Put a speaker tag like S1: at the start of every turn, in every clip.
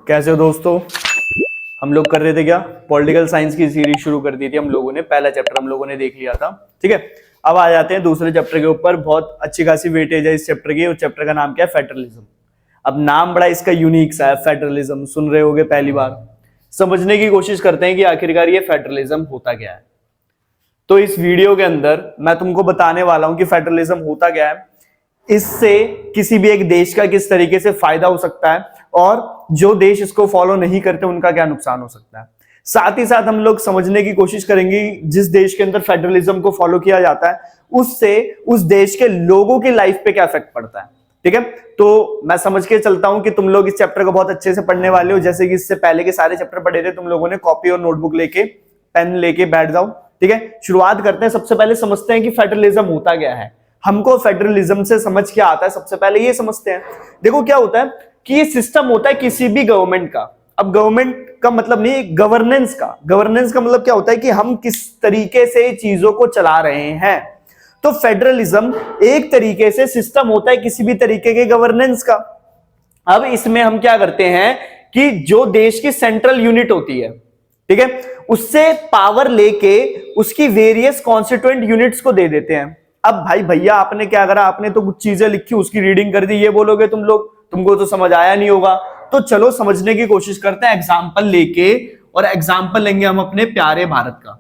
S1: कैसे हो दोस्तों। हम लोग कर रहे थे क्या, पॉलिटिकल साइंस की सीरीज शुरू कर दी थी हम लोगों ने। पहला चैप्टर हम लोगों ने देख लिया था, ठीक है। अब आ जाते हैं दूसरे चैप्टर के ऊपर। बहुत अच्छी खासी वेटेज है इस चैप्टर की। उस चैप्टर का नाम क्या है? फेडरलिज्म। अब नाम बड़ा इसका यूनिक सा है, फेडरलिज्म। सुन रहे होगे पहली बार। समझने की कोशिश करते हैं कि आखिरकार ये फेडरलिज्म होता क्या है। तो इस वीडियो के अंदर मैं तुमको बताने वाला हूं कि फेडरलिज्म होता क्या है, इससे किसी भी एक देश का किस तरीके से फायदा हो सकता है और जो देश इसको फॉलो नहीं करते उनका क्या नुकसान हो सकता है। साथ ही साथ हम लोग समझने की कोशिश करेंगे जिस देश के अंदर फेडरलिज्म को फॉलो किया जाता है उससे उस देश के लोगों की लाइफ पे क्या इफेक्ट पड़ता है, ठीक है। तो मैं समझ के चलता हूं कि तुम लोग इस चैप्टर को बहुत अच्छे से पढ़ने वाले हो। जैसे कि इससे पहले के सारे चैप्टर पढ़े थे तुम लोगों ने, कॉपी और नोटबुक लेके पेन लेके बैठ जाओ, ठीक है। शुरुआत करते हैं। सबसे पहले समझते हैं कि फेडरलिज्म होता क्या है। हमको फेडरलिज्म से समझ क्या आता है, सबसे पहले ये समझते हैं। देखो क्या होता है कि ये सिस्टम होता है किसी भी गवर्नमेंट का। अब गवर्नमेंट का मतलब नहीं, गवर्नेंस का। गवर्नेंस का मतलब क्या होता है कि हम किस तरीके से चीजों को चला रहे हैं। तो फेडरलिज्म एक तरीके से सिस्टम होता है किसी भी तरीके के गवर्नेंस का। अब इसमें हम क्या करते हैं कि जो देश की सेंट्रल यूनिट होती है, ठीक है, उससे पावर लेके उसकी वेरियस कॉन्स्टिट्यूएंट यूनिट्स को दे देते हैं। अब भाई भैया आपने क्या करा, आपने तो कुछ चीजें लिखी उसकी रीडिंग कर दी, ये बोलोगे तुम लोग, तुमको तो समझ आया नहीं होगा। तो चलो समझने की कोशिश करते हैं एग्जाम्पल लेके। और एग्जाम्पल लेंगे हम अपने प्यारे भारत का।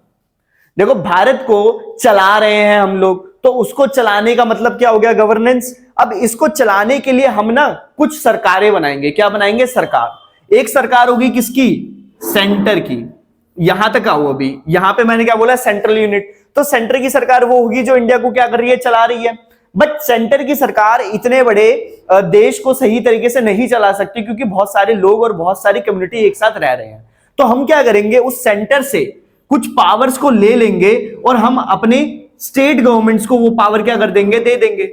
S1: देखो भारत को चला रहे हैं हम लोग, तो उसको चलाने का मतलब क्या हो गया? गवर्नेंस। अब इसको चलाने के लिए हम ना कुछ सरकारें बनाएंगे। क्या बनाएंगे? सरकार। एक सरकार होगी किसकी? सेंटर की। यहां तक आओ। अभी यहां पे मैंने क्या बोला? Central unit. तो सेंटर की सरकार वो होगी जो इंडिया को क्या कर रही है? चला रही है। बट सेंटर की सरकार इतने बड़े देश को सही तरीके से नहीं चला सकती क्योंकि बहुत सारे लोग और बहुत सारी कम्युनिटी एक साथ रह रहे हैं। तो हम क्या करेंगे, उस सेंटर से कुछ पावर्स को ले लेंगे और हम अपने स्टेट गवर्नमेंट्स को वो पावर क्या कर देंगे? दे देंगे।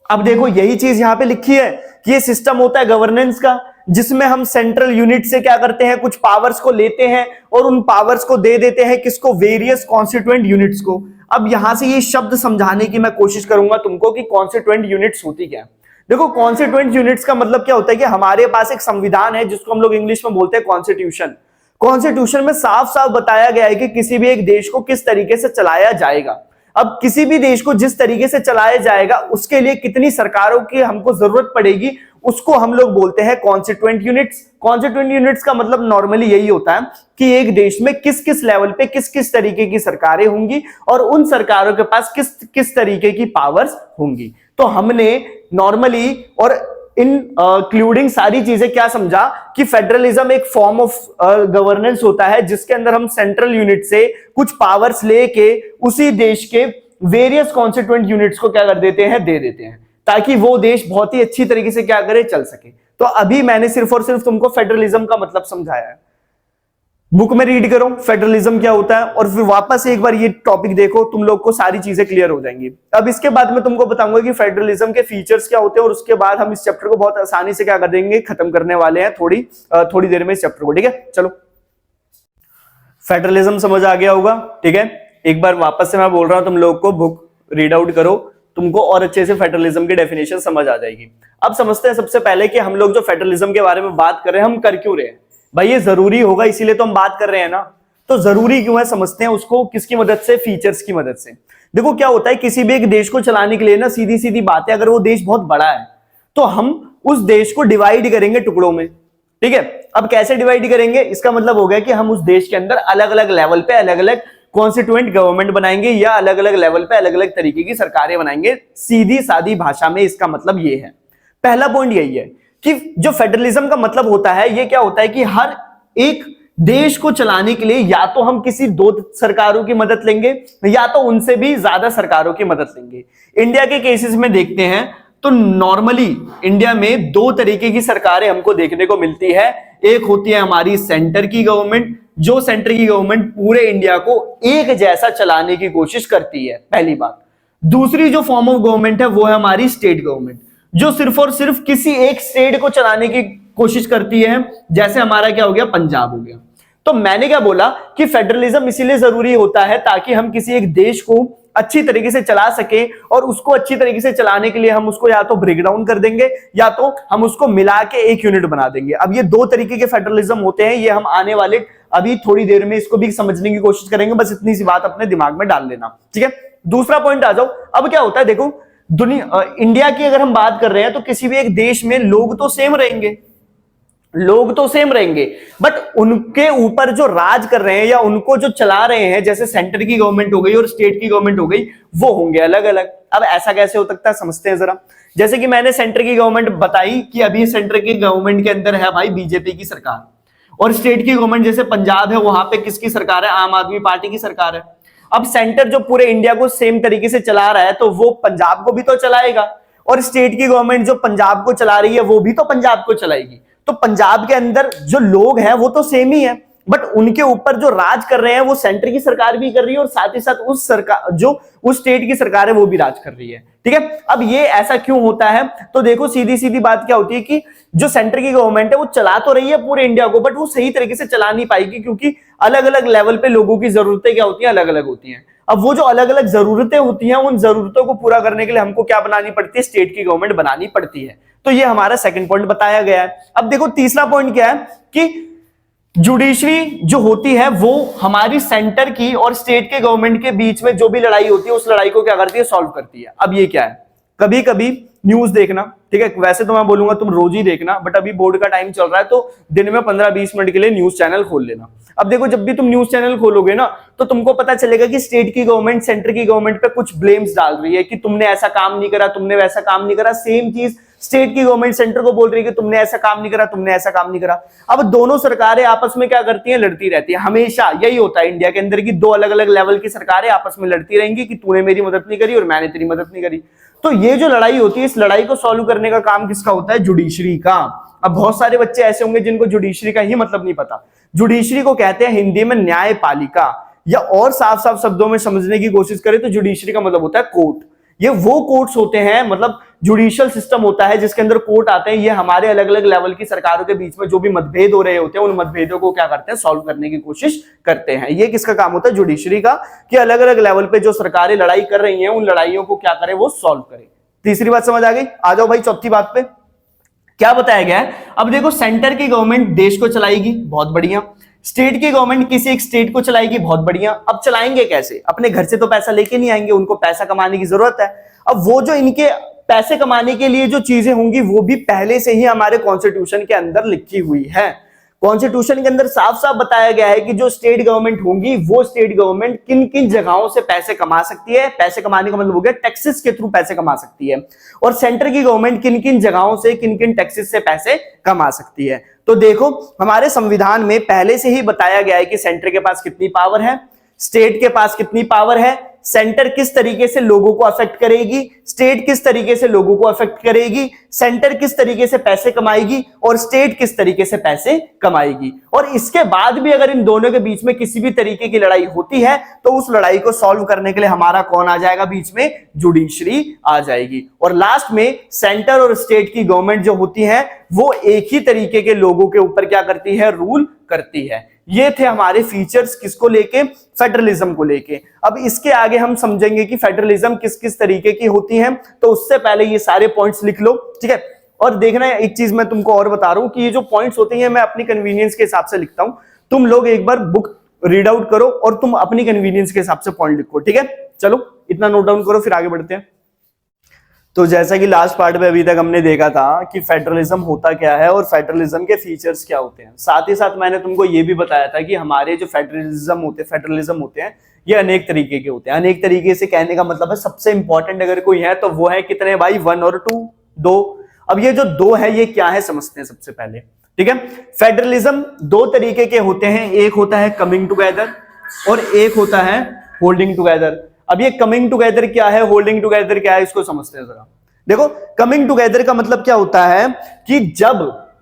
S1: अब देखो यही चीज यहां पे लिखी है कि ये सिस्टम होता है गवर्नेंस का, जिसमें हम सेंट्रल यूनिट से क्या करते हैं? कुछ पावर्स को लेते हैं और उन पावर्स को दे देते हैं किसको? वेरियस कॉन्स्टिट्यूएंट यूनिट्स को। अब यहां से ये शब्द समझाने की मैं कोशिश करूंगा तुमको कि कॉन्स्टिट्यूएंट यूनिट्स होती क्या है। देखो कॉन्स्टिट्यूएंट यूनिट्स का मतलब क्या होता है कि हमारे पास एक संविधान है जिसको हम लोग इंग्लिश में बोलते हैं कॉन्स्टिट्यूशन। कॉन्स्टिट्यूशन में साफ साफ बताया गया है कि किसी भी एक देश को किस तरीके से चलाया जाएगा। अब किसी भी देश को जिस तरीके से चलाया जाएगा उसके लिए कितनी सरकारों की हमको जरूरत पड़ेगी, उसको हम लोग बोलते हैं कॉन्स्टिट्यूएंट यूनिट्स। कॉन्स्टिट्यूएंट यूनिट्स का मतलब नॉर्मली यही होता है कि एक देश में किस किस लेवल पे किस किस तरीके की सरकारें होंगी और उन सरकारों के पास किस किस तरीके की पावर्स होंगी। तो हमने नॉर्मली और इंक्लूडिंग सारी चीजें क्या समझा कि फेडरलिज्म एक फॉर्म ऑफ गवर्नेंस होता है जिसके अंदर हम सेंट्रल यूनिट से कुछ पावर्स लेके उसी देश के वेरियस कॉन्स्टिट्यूएंट यूनिट्स को क्या कर देते हैं? दे देते हैं, ताकि वो देश बहुत ही अच्छी तरीके से क्या करे? चल सके। तो अभी मैंने सिर्फ और सिर्फ तुमको फेडरलिज्म का मतलब समझाया है। बुक में रीड करो फेडरलिज्म क्या होता है और फिर वापस एक बार ये टॉपिक देखो, तुम लोग को सारी चीजें क्लियर हो जाएंगी। अब इसके बाद मैं तुमको बताऊंगा कि फेडरलिज्म के फीचर्स क्या होते हैं और उसके बाद हम इस चैप्टर को बहुत आसानी से क्या कर देंगे? खत्म करने वाले हैं थोड़ी देर में इस चैप्टर को, ठीक है। चलो फेडरलिज्म समझ आ गया होगा, ठीक है। एक बार वापस से मैं बोल रहा हूं तुम लोग को बुक रीड आउट करो, तुमको और अच्छे से फेडरलिज्म की डेफिनेशन समझ आ जाएगी। अब समझते हैं सबसे पहले कि हम लोग जो फेडरलिज्म के बारे में बात कर रहे हैं हम कर क्यों रहे हैं। भाई ये जरूरी होगा इसीलिए तो हम बात कर रहे हैं ना। तो जरूरी क्यों है समझते हैं उसको, किसकी मदद से? फीचर्स की मदद से। देखो क्या होता है किसी भी एक देश को चलाने के लिए ना, सीधी सीधी बात है, अगर वो देश बहुत बड़ा है तो हम उस देश को डिवाइड करेंगे टुकड़ों में, ठीक है। अब कैसे डिवाइड करेंगे? इसका मतलब हो गया कि हम उस देश के अंदर अलग अलग लेवल पे अलग अलग कॉन्स्टिट्यूएंट गवर्नमेंट बनाएंगे या अलग अलग लेवल पे अलग अलग तरीके की सरकारें बनाएंगे। सीधी सादी भाषा में इसका मतलब ये है। पहला पॉइंट यही है कि जो फेडरलिज्म का मतलब होता है ये क्या होता है कि हर एक देश को चलाने के लिए या तो हम किसी दो सरकारों की मदद लेंगे या तो उनसे भी ज्यादा सरकारों की मदद लेंगे। इंडिया के केसेस में देखते हैं तो नॉर्मली इंडिया में दो तरीके की सरकारें हमको देखने को मिलती है। एक होती है हमारी सेंटर की गवर्नमेंट, जो सेंटर की गवर्नमेंट पूरे इंडिया को एक जैसा चलाने की कोशिश करती है, पहली बात। दूसरी जो फॉर्म ऑफ गवर्नमेंट है वो है हमारी स्टेट गवर्नमेंट, जो सिर्फ और सिर्फ किसी एक स्टेट को चलाने की कोशिश करती है। जैसे हमारा क्या हो गया? पंजाब हो गया। तो मैंने क्या बोला कि फेडरलिज्म इसीलिए जरूरी होता है ताकि हम किसी एक देश को अच्छी तरीके से चला सके, और उसको अच्छी तरीके से चलाने के लिए हम उसको या तो ब्रेक डाउन कर देंगे या तो हम उसको मिला के एक यूनिट बना देंगे। अब ये दो तरीके के फेडरलिज्म होते हैं, ये हम आने वाले अभी थोड़ी देर में इसको भी समझने की कोशिश करेंगे, बस इतनी सी बात अपने दिमाग में डाल लेना, ठीक है। दूसरा पॉइंट आ जाओ। अब क्या होता है, देखो दुनिया इंडिया की अगर हम बात कर रहे हैं तो किसी भी एक देश में लोग तो सेम रहेंगे, लोग तो सेम रहेंगे, बट उनके ऊपर जो राज कर रहे हैं या उनको जो चला रहे हैं, जैसे सेंटर की गवर्नमेंट हो गई और स्टेट की गवर्नमेंट हो गई, वो होंगे अलग अलग। अब ऐसा कैसे हो सकता है, समझते हैं जरा। जैसे कि मैंने सेंटर की गवर्नमेंट बताई कि अभी सेंटर की गवर्नमेंट के अंदर है भाई बीजेपी की सरकार, और स्टेट की गवर्नमेंट जैसे पंजाब है, वहां पे किसकी सरकार है, आम आदमी पार्टी की सरकार है। अब सेंटर जो पूरे इंडिया को सेम तरीके से चला रहा है, तो वो पंजाब को भी तो चलाएगा, और स्टेट की गवर्नमेंट जो पंजाब को चला रही है वो भी तो पंजाब को चलाएगी। तो पंजाब के अंदर जो लोग हैं वो तो सेम ही है, बट उनके ऊपर जो राज कर रहे हैं वो सेंटर की सरकार भी कर रही है, और साथ ही साथ उस सरकार जो उस स्टेट की सरकार है वो भी राज कर रही है, ठीक है। अब ये ऐसा क्यों होता है, तो देखो सीधी सीधी बात क्या होती है कि जो सेंटर की गवर्नमेंट है वो चला तो रही है पूरे इंडिया को, बट वो सही तरीके से चला नहीं पाएगी, क्योंकि अलग अलग लेवल पे लोगों की जरूरतें क्या होती हैं, अलग अलग होती हैं। अब वो जो अलग अलग जरूरतें होती हैं, उन जरूरतों को पूरा करने के लिए हमको क्या बनानी पड़ती है, स्टेट की गवर्नमेंट बनानी पड़ती है। तो ये हमारा सेकंड पॉइंट बताया गया है। अब देखो तीसरा पॉइंट क्या है कि जुडिशरी जो होती है वो हमारी सेंटर की और स्टेट के गवर्नमेंट के बीच में जो भी लड़ाई होती है उस लड़ाई को क्या करती है, सॉल्व करती है। अब ये क्या है, कभी कभी न्यूज देखना, ठीक है, वैसे तो मैं बोलूंगा तुम रोज ही देखना, बट अभी बोर्ड का टाइम चल रहा है तो दिन में 15-20 मिनट के लिए न्यूज चैनल खोल लेना। अब देखो जब भी तुम न्यूज चैनल खोलोगे ना तो तुमको पता चलेगा कि स्टेट की गवर्नमेंट सेंटर की गवर्नमेंट पे कुछ ब्लेम्स डाल रही है कि तुमने ऐसा काम नहीं करा, तुमने वैसा काम नहीं करा। सेम चीज स्टेट की गवर्नमेंट सेंटर को बोल रही है कि तुमने ऐसा काम नहीं करा, तुमने ऐसा काम नहीं करा। अब दोनों सरकारें आपस में क्या करती हैं, लड़ती रहती है। हमेशा यही होता है इंडिया के अंदर की दो अलग अलग लेवल की सरकारें आपस में लड़ती रहेंगी कि तूने मेरी मदद नहीं करी और मैंने तेरी मदद नहीं करी। तो ये जो लड़ाई होती है, इस लड़ाई को सॉल्व करने का काम किसका होता है, जुडिशरी का। अब बहुत सारे बच्चे ऐसे होंगे जिनको जुडिशरी का ही मतलब नहीं पता। जुडिशरी को कहते हैं हिंदी में न्यायपालिका, या और साफ साफ शब्दों में समझने की कोशिश करें तो जुडिशरी का मतलब होता है कोर्ट। ये वो कोर्ट्स होते हैं, मतलब जुडिशियल सिस्टम होता है जिसके अंदर कोर्ट आते हैं। ये हमारे अलग अलग लेवल की सरकारों के बीच में जो भी मतभेद हो रहे होते हैं उन मतभेदों को क्या करते हैं, सॉल्व करने की कोशिश करते हैं। ये किसका काम होता है, जुडिशरी का, कि अलग अलग लेवल पे जो सरकारें लड़ाई कर रही हैं उन लड़ाइयों को क्या करें, वो सॉल्व करें। तीसरी बात समझ आ गई। आ जाओ भाई चौथी बात पे, क्या बताया गया है। अब देखो सेंटर की गवर्नमेंट देश को चलाएगी, बहुत बढ़िया। स्टेट की गवर्नमेंट किसी एक स्टेट को चलाएगी, बहुत बढ़िया। अब चलाएंगे कैसे, अपने घर से तो पैसा लेके नहीं आएंगे, उनको पैसा कमाने की जरूरत है। अब वो जो इनके पैसे कमाने के लिए जो चीजें होंगी वो भी पहले से ही हमारे कॉन्स्टिट्यूशन के अंदर लिखी हुई है। कॉन्स्टिट्यूशन के अंदर साफ साफ बताया गया है कि जो स्टेट गवर्नमेंट होंगी वो स्टेट गवर्नमेंट किन किन जगहों से पैसे कमा सकती है। पैसे कमाने का मतलब हो गया टैक्सेस के थ्रू पैसे कमा सकती है, और सेंटर की गवर्नमेंट किन किन जगहों से किन किन टैक्सेस से पैसे कमा सकती है। तो देखो हमारे संविधान में पहले से ही बताया गया है कि सेंटर के पास कितनी पावर है, स्टेट के पास कितनी पावर है, सेंटर किस तरीके से लोगों को अफेक्ट करेगी, स्टेट किस तरीके से लोगों को अफेक्ट करेगी, सेंटर किस तरीके से पैसे कमाएगी और स्टेट किस तरीके से पैसे कमाएगी। और इसके बाद भी अगर इन दोनों के बीच में किसी भी तरीके की लड़ाई होती है तो उस लड़ाई को सॉल्व करने के लिए हमारा कौन आ जाएगा बीच में, जुडिशरी आ जाएगी। और लास्ट में सेंटर और स्टेट की गवर्नमेंट जो होती है वो एक ही तरीके के लोगों के ऊपर क्या करती है, रूल करती है। ये थे हमारे फीचर्स किसको लेके, फेडरलिज्म को लेके। अब इसके आगे हम समझेंगे कि फेडरलिज्म किस किस तरीके की होती है, तो उससे पहले ये सारे पॉइंट्स लिख लो, ठीक है। और देखना है एक चीज मैं तुमको और बता रहा हूं कि ये जो पॉइंट्स होते हैं मैं अपनी कन्वीनियंस के हिसाब से लिखता हूं। तुम लोग एक बार बुक रीड आउट करो और तुम अपनी कन्वीनियंस के हिसाब से पॉइंट लिखो, ठीक है। चलो इतना नोट डाउन करो फिर आगे बढ़ते हैं। तो जैसा कि लास्ट पार्ट में अभी तक हमने देखा था कि फेडरलिज्म होता क्या है और फेडरलिज्म के फीचर्स क्या होते हैं। साथ ही साथ मैंने तुमको ये भी बताया था कि हमारे जो फेडरलिज्म होते हैं ये अनेक तरीके के होते हैं। अनेक तरीके से कहने का मतलब है सबसे इंपॉर्टेंट अगर कोई है तो वो है कितने भाई, 1 और 2, 2। अब ये जो 2 है ये क्या है समझते हैं सबसे पहले, ठीक है। फेडरलिज्म 2 तरीके के होते हैं, एक होता है कमिंग टुगेदर और एक होता है होल्डिंग टुगेदर। अब ये कमिंग टुगेदर क्या है, होल्डिंग टुगेदर क्या है, इसको समझते हैं जरा। देखो कमिंग टुगेदर का मतलब क्या होता है कि जब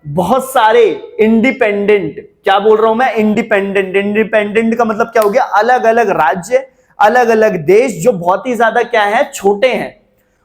S1: बहुत सारे इंडिपेंडेंट, क्या बोल रहा हूं मैं, इंडिपेंडेंट का मतलब क्या हो गया, अलग अलग राज्य, अलग अलग देश जो बहुत ही ज्यादा क्या है, छोटे हैं,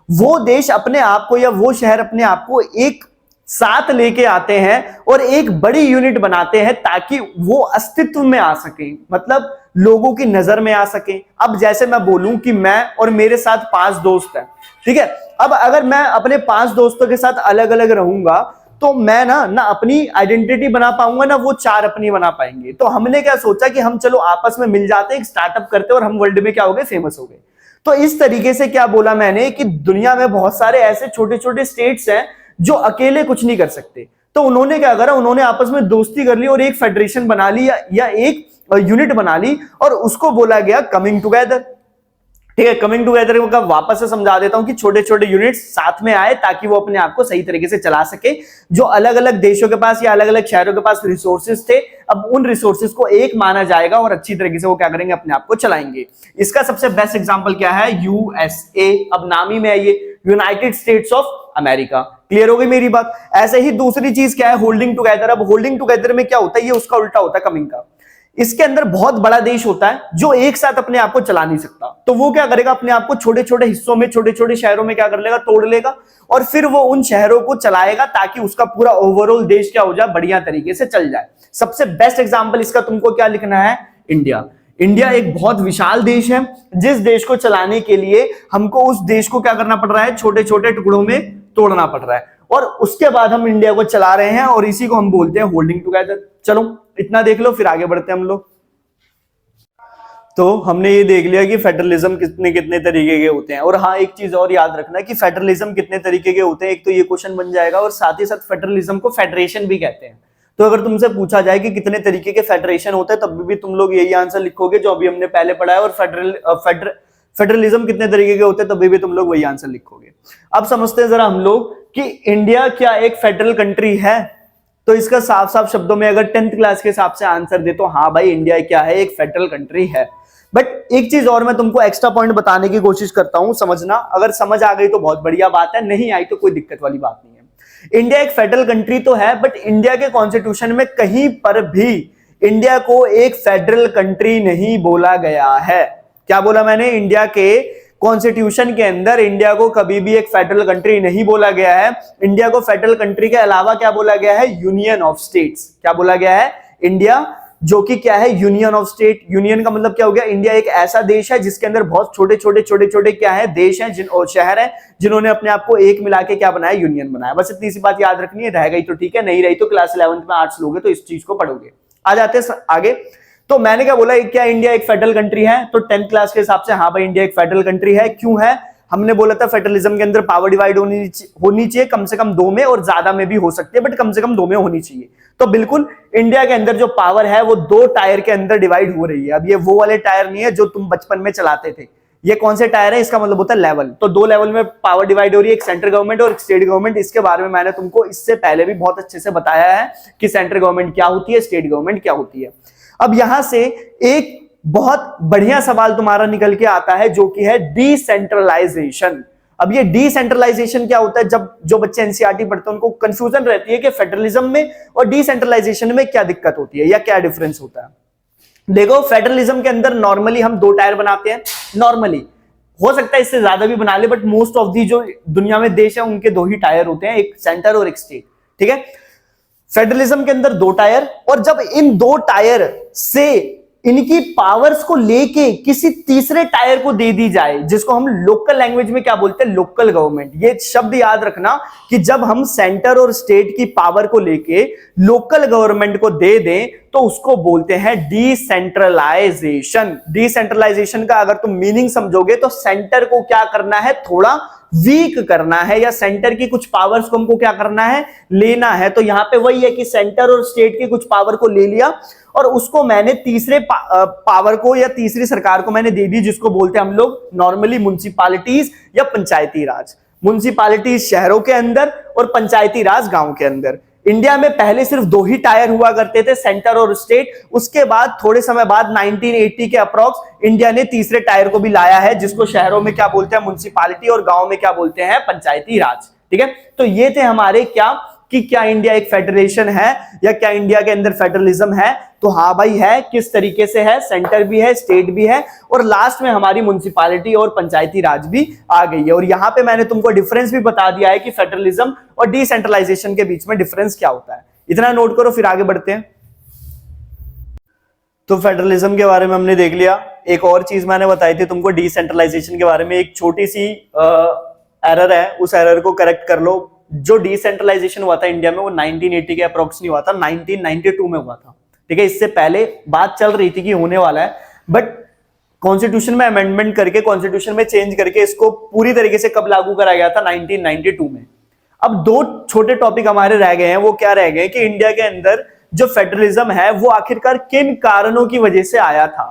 S1: वो देश अपने आप को या वो शहर अपने आप को एक साथ लेके आते हैं और एक बड़ी यूनिट बनाते हैं ताकि वो अस्तित्व में आ सके। मतलब लोगों की नजर में आ सके। अब जैसे मैं बोलूं कि मैं और मेरे साथ 5 दोस्त हैं, ठीक है, अब अगर मैं अपने 5 दोस्तों के साथ अलग अलग रहूंगा तो मैं ना अपनी आइडेंटिटी बना पाऊंगा, ना वो 4 अपनी बना पाएंगे। तो हमने क्या सोचा कि हम चलो आपस में मिल जाते हैं, एक स्टार्टअप करते हैं और हम वर्ल्ड में क्या हो गए, फेमस हो गए। तो इस तरीके से क्या बोला मैंने कि दुनिया में बहुत सारे ऐसे छोटे छोटे स्टेट्स हैं जो अकेले कुछ नहीं कर सकते। तो उन्होंने क्या करा, उन्होंने आपस में दोस्ती कर ली और एक फेडरेशन बना ली या एक यूनिट बना ली और उसको बोला गया कमिंग टुगेदर। ठीक है, कमिंग टुगेदर का वापस से समझा देता हूं कि छोटे छोटे यूनिट्स साथ में आए ताकि वो अपने आप को सही तरीके से चला सके। जो अलग अलग देशों के पास या अलग अलग शहरों के पास रिसोर्सेज थे, अब उन रिसोर्सेज को एक माना जाएगा और अच्छी तरीके से वो क्या करेंगे, अपने आप को चलाएंगे। इसका सबसे बेस्ट एग्जांपल क्या है, यूएसए। अब नाम ही में है ये, United states of America. Clear हो गई मेरी बात। ऐसे ही दूसरी चीज क्या है, होल्डिंग टुगेदर। अब होल्डिंग टुगेदर में क्या होता है, ये उसका उल्टा होता है कमिंग का। इसके अंदर बहुत बड़ा देश होता है जो एक साथ अपने आप को चला नहीं सकता, तो वो क्या करेगा, अपने आप को छोटे छोटे हिस्सों में, छोटे छोटे शहरों में क्या कर लेगा, तोड़ लेगा और फिर वो उन शहरों को चलाएगा ताकि उसका पूरा ओवरऑल देश क्या हो जाए, बढ़िया तरीके से चल जाए। सबसे बेस्ट एग्जांपल इसका तुमको क्या लिखना है, इंडिया। इंडिया एक बहुत विशाल देश है, जिस देश को चलाने के लिए हमको उस देश को क्या करना पड़ रहा है, छोटे छोटे टुकड़ों में तोड़ना पड़ रहा है और उसके बाद हम इंडिया को चला रहे हैं और इसी को हम बोलते हैं होल्डिंग टुगेदर। चलो इतना देख लो, फिर आगे बढ़ते हैं हम लोग। तो हमने ये देख लिया कि फेडरलिज्म कितने कितने तरीके के होते हैं। और हाँ, एक चीज और याद रखना कि फेडरलिज्म कितने तरीके के होते हैं, एक तो ये क्वेश्चन बन जाएगा और साथ ही साथ फेडरलिज्म को फेडरेशन भी कहते हैं। तो अगर तुमसे पूछा जाए कि कितने तरीके के फेडरेशन होते हैं, तब भी तुम लोग यही आंसर लिखोगे जो अभी हमने पहले पढ़ा है। और फेडरलिज्म कितने तरीके के होते हैं, तभी भी तुम लोग वही आंसर लिखोगे। अब समझते हैं जरा हम लोग कि इंडिया क्या एक फेडरल कंट्री है। तो इसका साफ साफ शब्दों में अगर 10th क्लास के हिसाब से आंसर दे तो हाँ भाई, इंडिया क्या है, एक फेडरल कंट्री है। बट एक चीज और मैं तुमको एक्स्ट्रा पॉइंट बताने की कोशिश करता हूं, समझना। अगर समझ आ गई तो बहुत बढ़िया बात है, नहीं आई तो कोई दिक्कत वाली बात नहीं है। इंडिया एक फेडरल कंट्री तो है, बट इंडिया के कॉन्स्टिट्यूशन में कहीं पर भी इंडिया को एक फेडरल कंट्री नहीं बोला गया है। क्या बोला मैंने, इंडिया के कॉन्स्टिट्यूशन के अंदर इंडिया को कभी भी एक फेडरल कंट्री नहीं बोला गया है। इंडिया को फेडरल कंट्री के अलावा क्या बोला गया है, यूनियन ऑफ स्टेट्स। क्या बोला गया है, इंडिया जो कि क्या है, यूनियन ऑफ स्टेट। यूनियन का मतलब क्या हो गया, इंडिया एक ऐसा देश है जिसके अंदर बहुत छोटे छोटे क्या है, देश हैं और शहर हैं जिन्होंने अपने आप को एक मिला के क्या बनाया, यूनियन बनाया। बस इतनी सी बात याद रखनी है, रह गई तो ठीक है, नहीं रही तो क्लास 11th में आर्ट्स लोगे तो इस चीज को पढ़ोगे। आ जाते हैं आगे। तो मैंने क्या बोला, क्या इंडिया एक फेडरल कंट्री है, तो 10th क्लास के हिसाब से हाँ भाई, इंडिया एक फेडरल कंट्री है। क्यों है, हमने बोला था फेडरलिज्म के अंदर पावर डिवाइड होनी चाहिए, कम से कम 2 में, और ज्यादा में भी हो सकती है, बट कम से कम 2 में होनी चाहिए। तो बिल्कुल इंडिया के अंदर जो पावर है वो 2 टायर के अंदर डिवाइड हो रही है। अब ये वो वाले टायर नहीं है जो तुम बचपन में चलाते थे, ये कौन से टायर है, इसका मतलब होता है लेवल। तो 2 लेवल में पावर डिवाइड हो रही है, एक सेंट्रल गवर्नमेंट और एक स्टेट गवर्नमेंट। इसके बारे में मैंने तुमको इससे पहले भी बहुत अच्छे से बताया है कि सेंट्रल गवर्नमेंट क्या होती है, स्टेट गवर्नमेंट क्या होती है। अब यहां से एक बहुत बढ़िया सवाल तुम्हारा निकल के आता है जो कि है डिसेंट्रलाइजेशन। अब ये डिसेंट्रलाइजेशन क्या होता है, जब जो बच्चे एनसीईआरटी पढ़ते हैं उनको कंफ्यूजन रहती है कि फेडरलिज्म में और डिसेंट्रलाइजेशन में क्या दिक्कत होती है या क्या डिफरेंस होता है। देखो, फेडरलिज्म के अंदर नॉर्मली हम 2 टायर बनाते हैं, नॉर्मली हो सकता है इससे ज्यादा भी बना ले, बट मोस्ट ऑफ दी जो दुनिया में देश है उनके 2 ही टायर होते हैं, एक सेंटर और एक स्टेट। ठीक है, फेडरलिज्म के अंदर 2 टायर, और जब इन 2 टायर से इनकी पावर्स को लेके किसी तीसरे टायर को दे दी जाए, जिसको हम लोकल लैंग्वेज में क्या बोलते हैं, लोकल गवर्नमेंट। ये शब्द याद रखना कि जब हम सेंटर और स्टेट की पावर को लेके लोकल गवर्नमेंट को दे दें तो उसको बोलते हैं डिसेंट्रलाइजेशन। डिसेंट्रलाइजेशन का अगर तुम मीनिंग समझोगे तो सेंटर को क्या करना है, थोड़ा वीक करना है, या सेंटर की कुछ पावर्स को हमको क्या करना है, लेना है। तो यहां पे वही है कि सेंटर और स्टेट की कुछ पावर को ले लिया और उसको मैंने तीसरे पावर को या तीसरी सरकार को मैंने दे दी, जिसको बोलते हैं हम लोग नॉर्मली म्युनिसिपैलिटीज या पंचायती राज। म्युनिसिपैलिटीज शहरों के अंदर और पंचायती राज गांव के अंदर। इंडिया में पहले सिर्फ 2 ही टायर हुआ करते थे, सेंटर और स्टेट। उसके बाद थोड़े समय बाद 1980 के अप्रॉक्स इंडिया ने तीसरे टायर को भी लाया है, जिसको शहरों में क्या बोलते हैं, म्युनिसिपैलिटी, और गांव में क्या बोलते हैं, पंचायती राज। ठीक है, तो ये थे हमारे क्या कि क्या इंडिया एक फेडरेशन है या क्या इंडिया के अंदर फेडरलिज्म है। तो हाँ भाई है, किस तरीके से है, सेंटर भी है, स्टेट भी है, और लास्ट में हमारी म्युनिसिपैलिटी और पंचायती राज भी आ गई है। और यहां पे मैंने तुमको डिफरेंस भी बता दिया है कि फेडरलिज्म और डिसेंट्रलाइजेशन के बीच में डिफरेंस क्या होता है। इतना नोट करो, फिर आगे बढ़ते हैं। तो फेडरलिज्म के बारे में हमने देख लिया। एक और चीज मैंने बताई थी तुमको डिसेंट्रलाइजेशन के बारे में, एक छोटी सी एरर है, उस एरर को करेक्ट कर लो। जो डिसेंट्रलाइजेशन हुआ था इंडिया में वो 1980 के अप्रोक्स नहीं हुआ था, 1992 में हुआ था। ठीक है, इससे पहले बात चल रही थी कि होने वाला है, बट कॉन्स्टिट्यूशन में अमेंडमेंट करके, कॉन्स्टिट्यूशन में चेंज करके इसको पूरी तरीके से कब लागू करा गया था? 1992 में। अब दो छोटे टॉपिक हमारे रह गए हैं, वो क्या रह गए कि इंडिया के अंदर जो फेडरलिज्म है वो आखिरकार किन कारणों की वजह से आया था।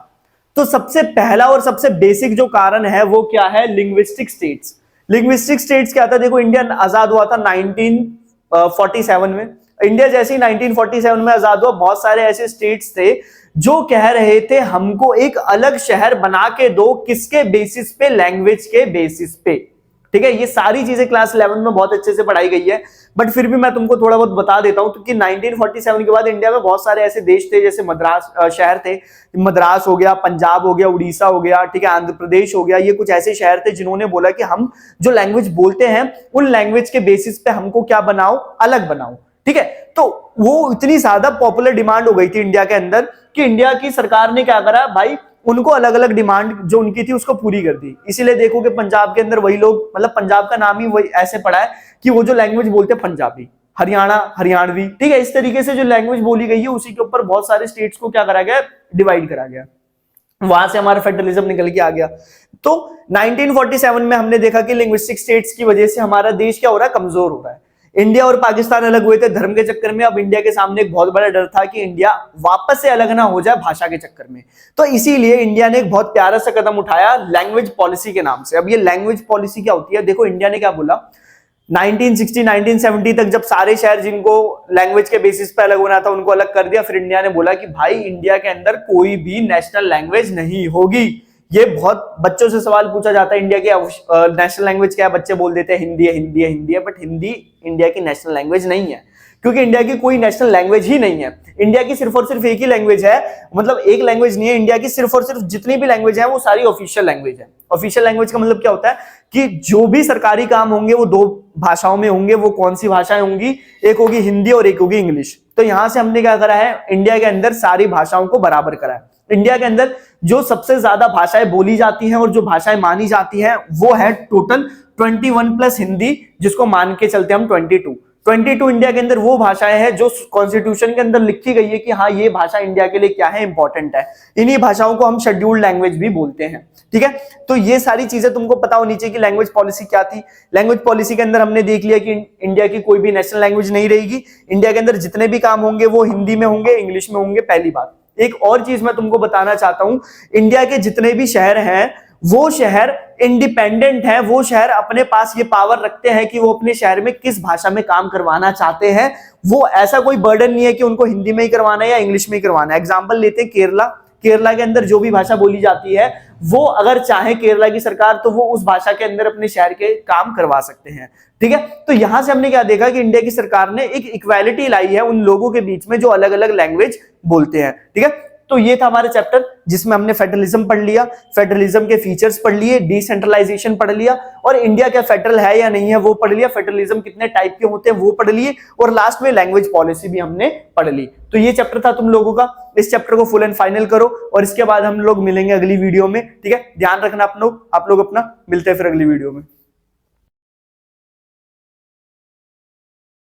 S1: तो सबसे पहला और सबसे बेसिक जो कारण है वो क्या है? Linguistic states. लिंग्विस्टिक स्टेट्स क्या था? देखो, इंडिया आजाद हुआ था 1947 में। इंडिया जैसे ही 1947 में आजाद हुआ, बहुत सारे ऐसे स्टेट्स थे जो कह रहे थे हमको एक अलग शहर बना के दो। किसके बेसिस पे? लैंग्वेज के बेसिस पे। ठीक है, ये सारी चीजें क्लास 11 में बहुत अच्छे से पढ़ाई गई है, बट फिर भी मैं तुमको थोड़ा बहुत बता देता हूं। क्योंकि 1947 के बाद इंडिया में बहुत सारे ऐसे देश थे, जैसे मद्रास शहर थे, मद्रास हो गया, पंजाब हो गया, उड़ीसा हो गया, ठीक है, आंध्र प्रदेश हो गया। ये कुछ ऐसे शहर थे जिन्होंने बोला कि हम जो लैंग्वेज बोलते हैं उन लैंग्वेज के बेसिस पे हमको क्या बनाओ? अलग बनाओ। ठीक है, तो वो इतनी ज्यादा पॉपुलर डिमांड हो गई थी इंडिया के अंदर कि इंडिया की सरकार ने क्या करा भाई, उनको अलग अलग डिमांड जो उनकी थी उसको पूरी कर दी। इसीलिए देखो कि पंजाब के अंदर वही लोग, मतलब पंजाब का नाम ही वही ऐसे पड़ा है कि वो जो लैंग्वेज बोलते हैं पंजाबी, हरियाणा हरियाणवी। ठीक है, इस तरीके से जो लैंग्वेज बोली गई है उसी के ऊपर बहुत सारे स्टेट्स को क्या करा गया? डिवाइड करा गया। वहां से हमारा फेडरलिज्म निकल के आ गया। तो 1947 में हमने देखा कि लिंग्विस्टिक स्टेट्स की वजह से हमारा देश क्या हो रहा है? कमजोर हो रहा है। इंडिया और पाकिस्तान अलग हुए थे धर्म के चक्कर में। अब इंडिया के सामने एक बहुत बड़ा डर था कि इंडिया वापस से अलग ना हो जाए भाषा के चक्कर में। तो इसीलिए इंडिया ने एक बहुत प्यारा सा कदम उठाया लैंग्वेज पॉलिसी के नाम से। अब ये लैंग्वेज पॉलिसी क्या होती है? देखो, इंडिया ने क्या बोला, 1960 1970 तक जब सारे शहर जिनको लैंग्वेज के बेसिस पे अलग होना था उनको अलग कर दिया, फिर इंडिया ने बोला कि भाई इंडिया के अंदर कोई भी नेशनल लैंग्वेज नहीं होगी। ये बहुत बच्चों से सवाल पूछा जाता है, इंडिया की नेशनल लैंग्वेज क्या है? बच्चे बोल देते हैं हिंदी है, हिंदी है, हिंदी है, बट हिंदी इंडिया की नेशनल लैंग्वेज नहीं है, क्योंकि इंडिया की कोई नेशनल लैंग्वेज ही नहीं है। इंडिया की सिर्फ और सिर्फ एक ही लैंग्वेज है, मतलब एक लैंग्वेज नहीं है इंडिया की, सिर्फ और सिर्फ जितनी भी लैंग्वेज है वो सारी ऑफिशियल लैंग्वेज है। ऑफिशियल लैंग्वेज का मतलब क्या होता है कि जो भी सरकारी काम होंगे वो दो भाषाओं में होंगे। वो कौन सी भाषाएं होंगी? एक होगी हिंदी और एक होगी इंग्लिश। तो यहां से हमने क्या करा है? इंडिया के अंदर सारी भाषाओं को बराबर करा है। इंडिया के अंदर जो सबसे ज्यादा भाषाएं बोली जाती हैं और जो भाषाएं मानी जाती हैं वो है टोटल 21 प्लस हिंदी, जिसको मान के चलते हम 22 इंडिया के अंदर वो भाषाएं हैं जो कॉन्स्टिट्यूशन के अंदर लिखी गई है कि हाँ ये भाषा इंडिया के लिए क्या है? इंपॉर्टेंट है। इन्हीं भाषाओं को हम शेड्यूल्ड लैंग्वेज भी बोलते हैं। ठीक है, तो ये सारी चीजें तुमको पता होनी चाहिए कि लैंग्वेज पॉलिसी क्या थी। लैंग्वेज पॉलिसी के अंदर हमने देख लिया कि इंडिया की कोई भी नेशनल लैंग्वेज नहीं रहेगी। इंडिया के अंदर जितने भी काम होंगे वो हिंदी में होंगे, इंग्लिश में होंगे। पहली बात। एक और चीज मैं तुमको बताना चाहता हूं, इंडिया के जितने भी शहर हैं वो शहर इंडिपेंडेंट है। वो शहर अपने पास ये पावर रखते हैं कि वो अपने शहर में किस भाषा में काम करवाना चाहते हैं। वो ऐसा कोई बर्डन नहीं है कि उनको हिंदी में ही करवाना है या इंग्लिश में ही करवाना है। एग्जांपल लेते हैं केरला। केरला के अंदर जो भी भाषा बोली जाती है वो अगर चाहे केरला की सरकार तो वो उस भाषा के अंदर अपने शहर के काम करवा सकते हैं। ठीक है, तो यहां से हमने क्या देखा कि इंडिया की सरकार ने एक इक्वालिटी लाई है उन लोगों के बीच में जो अलग अलग लैंग्वेज बोलते हैं। ठीक है, तो ये था हमारा चैप्टर जिसमें हमने फेडरलिज्म पढ़ लिया, फेडरलिज्म के फीचर्स पढ़ लिए, डिसेंट्रलाइजेशन पढ़ लिया और इंडिया क्या फेडरल है या नहीं है वो पढ़ लिया, फेडरलिज्म कितने टाइप के होते हैं वो पढ़ लिए और लास्ट में लैंग्वेज पॉलिसी भी हमने पढ़ ली। तो ये चैप्टर था तुम लोगों का। इस चैप्टर को फुल एंड फाइनल करो और इसके बाद हम लोग मिलेंगे अगली वीडियो में। ठीक है, ध्यान रखना आप लोग अपना। मिलते हैं फिर अगली वीडियो में।